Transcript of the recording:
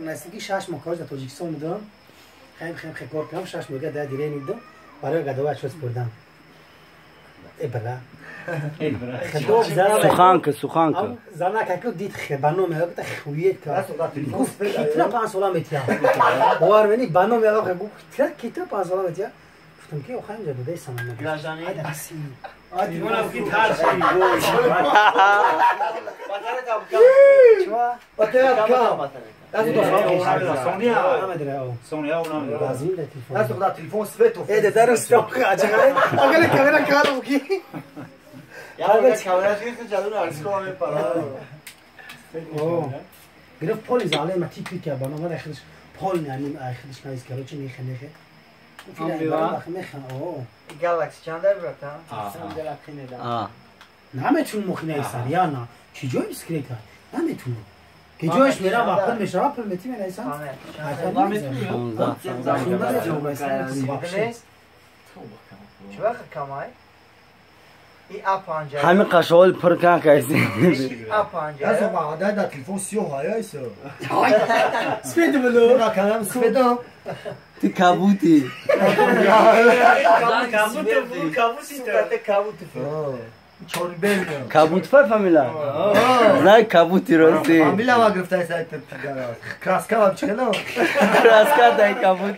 نزدیکی 6 ماه کار در تاجیکستان بودم. خیلی کار کردم 6 ماه در دیره میدم. برای گدوات شوز بردم. ابرا. سخن که. زنا که دید برنامه ها که خویت کرد. گفت کتنا 5 سال میتیا. باور منی برنامه ها گفت کتنا 5 سال میتیا. گفتم که آخه اینجا بوده سامان نگه. گرجانی. آدی منم کی ترسی. باتر کام. سونیا اونم. Adesso guarda il telefono svetto. Dare stocca, cioè, magari che aveva caro chi. Ya kamera çekti canını arıskova ve para. گرفت پول زاله ما تیپی که بنا ما آخرش پول نیم آخرش نایز کرد چه میخه میخه گالاکسی چند در برات ها نمیتون مخینه ایسان یا نه چی جای بسکریت ها نمیتون که جایش میرم واقعا میشه اپل میتیم ایسان چه وقت کمای ای اپانجا همین قشول پر کن کسی اپانجا از ما عادت در تلفن 30 هایایسو سپید بلو نه کنم سپیدم تی کابوتی کابوت فامیلا نه کابوتی راستی فامیلا ما گرفته سایت کراسکا هم چکنم کراسکا دای کابوت